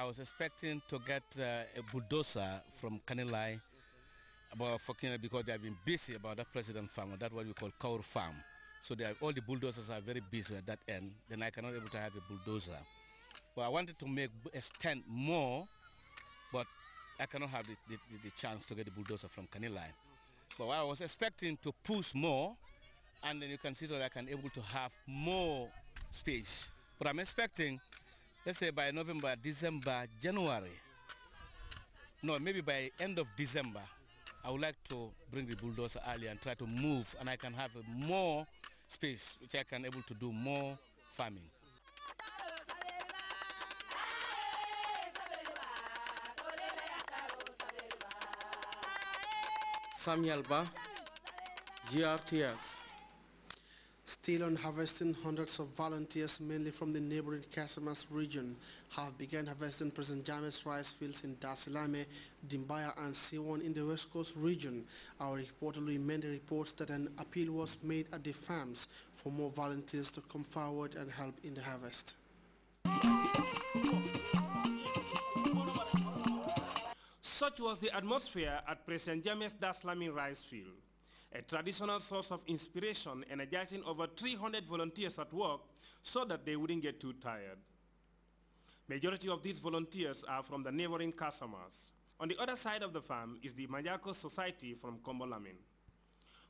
I was expecting to get a bulldozer from Kanilai about because they have been busy about that president farm, or that what we call Kaur farm. So all the bulldozers are very busy at that end. Then I cannot able to have a bulldozer. But I wanted to extend more, but I cannot have the chance to get the bulldozer from Kanilai. But I was expecting to push more, and then you can see that I can able to have more space. But I'm expecting, let's say by November, December, January, no, maybe by end of December, I would like to bring the bulldozer early and try to move, and I can have more space, which I can able to do more farming. Samuel Ba, Grts. Still on harvesting, hundreds of volunteers, mainly from the neighboring Casamas region, have begun harvesting President Jammeh's rice fields in Dasilame, Dimbaya and Siwon in the West Coast region. Our reporter Louis Mendy reports that an appeal was made at the farms for more volunteers to come forward and help in the harvest. Such was the atmosphere at President Jammeh's Dasilame rice field, a traditional source of inspiration, energizing over 300 volunteers at work so that they wouldn't get too tired. Majority of these volunteers are from the neighboring Casamas. On the other side of the farm is the Mayako Society from Kombolamin.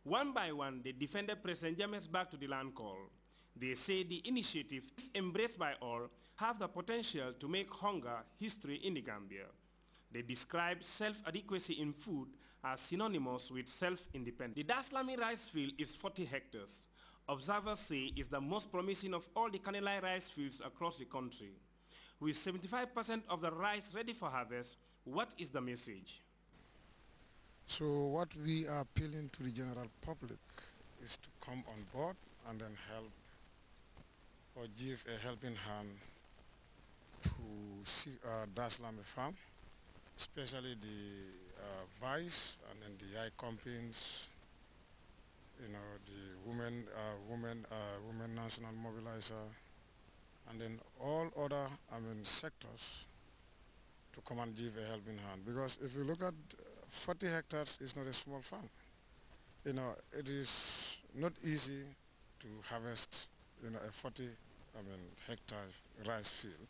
One by one, they defended President Jammeh's back to the land call. They say the initiative, if embraced by all, have the potential to make hunger history in the Gambia. They describe self-adequacy in food as synonymous with self-independence. The Dasilame rice field is 40 hectares. Observers say it's the most promising of all the Kanilai rice fields across the country. With 75% of the rice ready for harvest, what is the message? So what we are appealing to the general public is to come on board and then help or give a helping hand to Dasilame farm, especially the vice and then the eye companies, you know, the women national mobilizer, and then all other sectors to come and give a helping hand. Because if you look at 40 hectares, it's not a small farm. You know, it is not easy to harvest, you know, a 40 hectare rice field.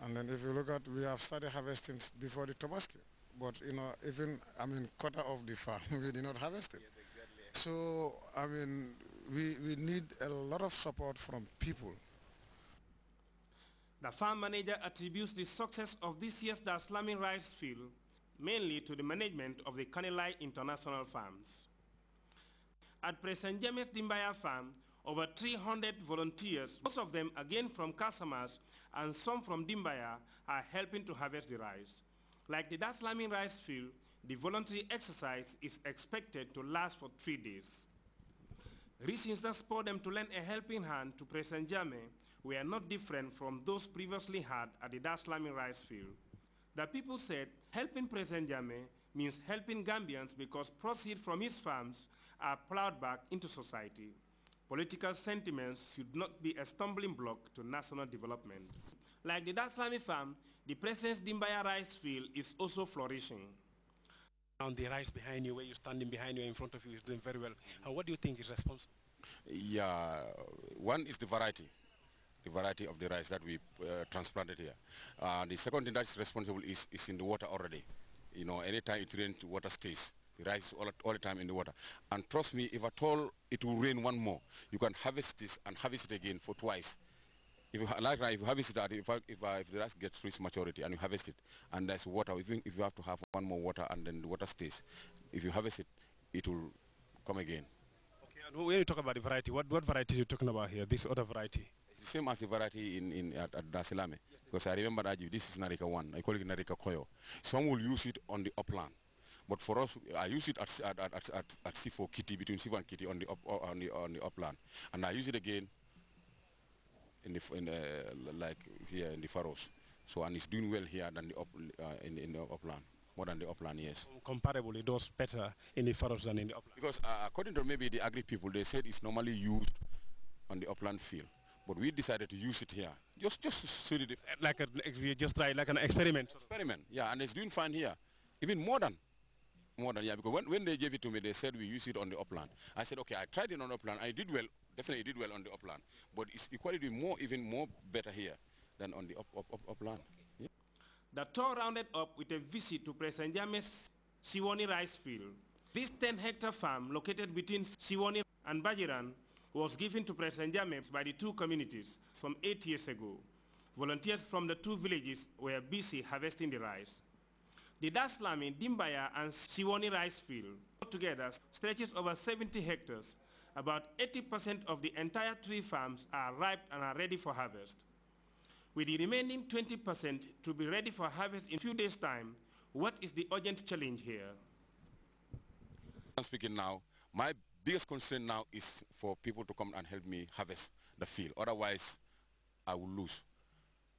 And then if you look at, we have started harvesting before the Tobaski, but you know, even quarter of the farm we did not harvest it. Yes, exactly. So we need a lot of support from people. The farm manager attributes the success of this year's Dasilame rice field mainly to the management of the Kanilai International Farms. At President Jammeh's Dimbaya farm, over 300 volunteers, most of them again from Casamas and some from Dimbaya, are helping to harvest the rice. Like the Dasilame rice field, the voluntary exercise is expected to last for 3 days. Reasons that spurred them to lend a helping hand to President Jammeh were not different from those previously had at the Dasilame rice field. The people said helping President Jammeh means helping Gambians because proceeds from his farms are plowed back into society. Political sentiments should not be a stumbling block to national development. Like the Dasilame farm, the President's Dimbaya rice field is also flourishing. On the rice behind you, where you're standing behind you, in front of you, is doing very well. And what do you think is responsible? Yeah, one is the variety of the rice that we transplanted here. The second thing that's responsible is in the water already. You know, anytime it rains, water stays. The rice is all the time in the water. And trust me, if at all it will rain one more, you can harvest this and harvest it again for twice. If you harvest it, if the rice gets reached maturity and you harvest it, and there's water, even if you have to have one more water and then the water stays, if you harvest it, it will come again. Okay, and when you talk about the variety, what variety are you talking about here, this other variety? It's the same as the variety at Dasilame. Because I remember that this is Narika 1, I call it Narika Koyo. Some will use it on the upland. But for us, I use it at C4 Kitty, between C4 and Kitty on the upland, and I use it again like here in the Faroes. So and it's doing well here than in the upland, more than the upland, yes. Comparably, it does better in the Faroes than in the upland. Because according to maybe the agri people, they said it's normally used on the upland field, but we decided to use it here Just to see the Like just try like an experiment. experiment, yeah, and it's doing fine here, even more than, yeah, because when they gave it to me, they said we use it on the upland. I said, okay, I tried it on the upland. I did well, definitely did well on the upland, but it's equally doing even more better here than on the upland. Yeah. The tour rounded up with a visit to President Jammeh's Siwani rice field. This 10-hectare farm located between Siwani and Bajiran was given to President Jammeh by the two communities some 8 years ago. Volunteers from the two villages were busy harvesting the rice. The Daslami, Dimbaya, and Siwani rice field together stretches over 70 hectares. About 80% of the entire tree farms are ripe and are ready for harvest. With the remaining 20% to be ready for harvest in a few days' time, what is the urgent challenge here? I'm speaking now. My biggest concern now is for people to come and help me harvest the field. Otherwise, I will lose.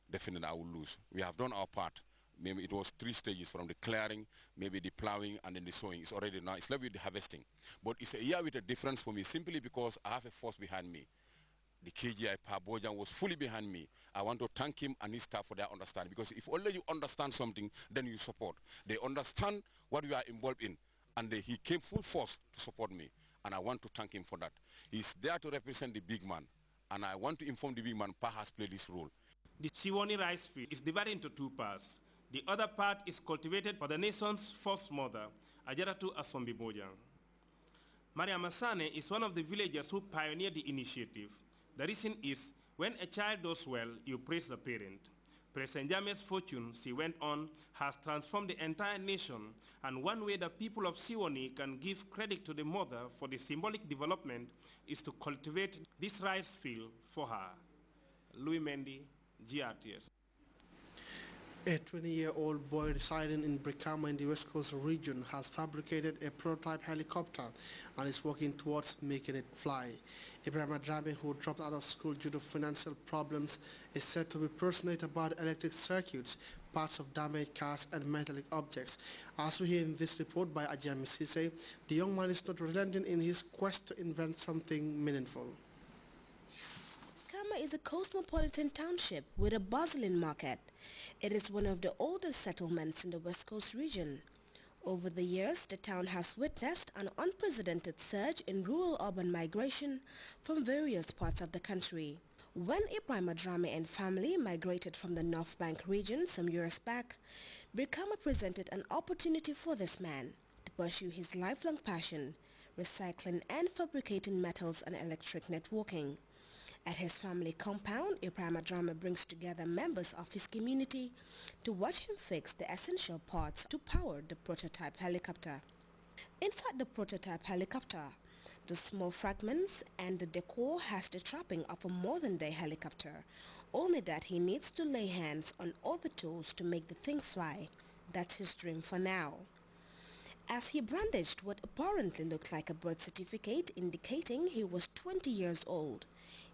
Definitely, I will lose. We have done our part. Maybe it was 3 stages from the clearing, maybe the plowing, and then the sowing. It's already now, it's left with the harvesting. But it's a year with a difference for me, simply because I have a force behind me. The KGI Bojan was fully behind me. I want to thank him and his staff for their understanding, because if only you understand something, then you support. They understand what we are involved in, and he came full force to support me, and I want to thank him for that. He's there to represent the big man, and I want to inform the big man Pa has played this role. The Siwani rice field is divided into 2 parts. The other part is cultivated by the nation's first mother, Ajaratu Asombi Bojang. Maria Masane is one of the villagers who pioneered the initiative. The reason is, when a child does well, you praise the parent. President Jammeh's fortune, she went on, has transformed the entire nation, and one way the people of Siwani can give credit to the mother for the symbolic development is to cultivate this rice field for her. Louis Mendy, GRTS. A 20-year-old boy residing in Brikama in the West Coast region has fabricated a prototype helicopter and is working towards making it fly. Ibrahim Adrame, who dropped out of school due to financial problems, is said to be passionate about electric circuits, parts of damaged cars and metallic objects. As we hear in this report by Ajami Sise, the young man is not relenting in his quest to invent something meaningful. Brikama is a cosmopolitan township with a bustling market. It is one of the oldest settlements in the West Coast region. Over the years, the town has witnessed an unprecedented surge in rural-urban migration from various parts of the country. When Ibrahim Adrame and family migrated from the North Bank region some years back, Brikama presented an opportunity for this man to pursue his lifelong passion, recycling and fabricating metals and electric networking. At his family compound, Ibrahim Adrame brings together members of his community to watch him fix the essential parts to power the prototype helicopter. Inside the prototype helicopter, the small fragments and the decor has the trapping of a modern-day helicopter, only that he needs to lay hands on all the tools to make the thing fly. That's his dream for now. As he brandished what apparently looked like a birth certificate indicating he was 20 years old,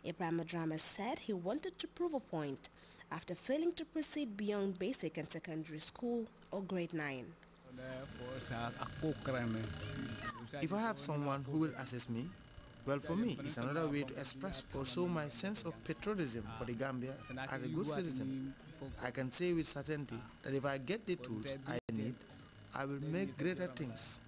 Ibrahim Adrame said he wanted to prove a point after failing to proceed beyond basic and secondary school or grade 9. If I have someone who will assist me, well, for me, it's another way to express or show my sense of patriotism for the Gambia as a good citizen. I can say with certainty that if I get the tools I need, I will make greater things.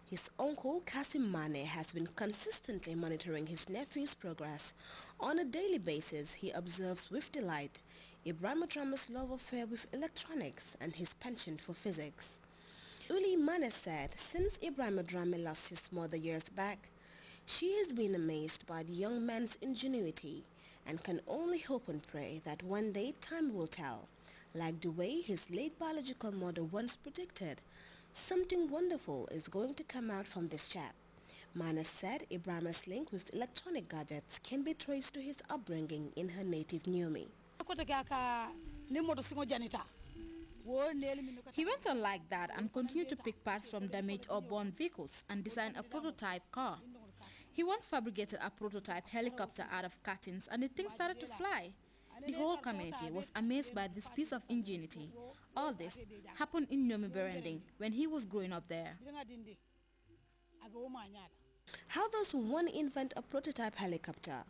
His uncle, Kasim Mane, has been consistently monitoring his nephew's progress. On a daily basis, he observes with delight Ibrahim Adrame's love affair with electronics and his penchant for physics. Uli Mane said since Ibrahim Adrame lost his mother years back, she has been amazed by the young man's ingenuity and can only hope and pray that one day time will tell, like the way his late biological mother once predicted. Something wonderful is going to come out from this chap. Mana said Ibrahim's link with electronic gadgets can be traced to his upbringing in her native Niamey. He went on like that and continued to pick parts from damaged or burned vehicles and design a prototype car. He once fabricated a prototype helicopter out of curtains and the thing started to fly. The whole community was amazed by this piece of ingenuity. All this happened in Niamey Berending when he was growing up there. How does one invent a prototype helicopter?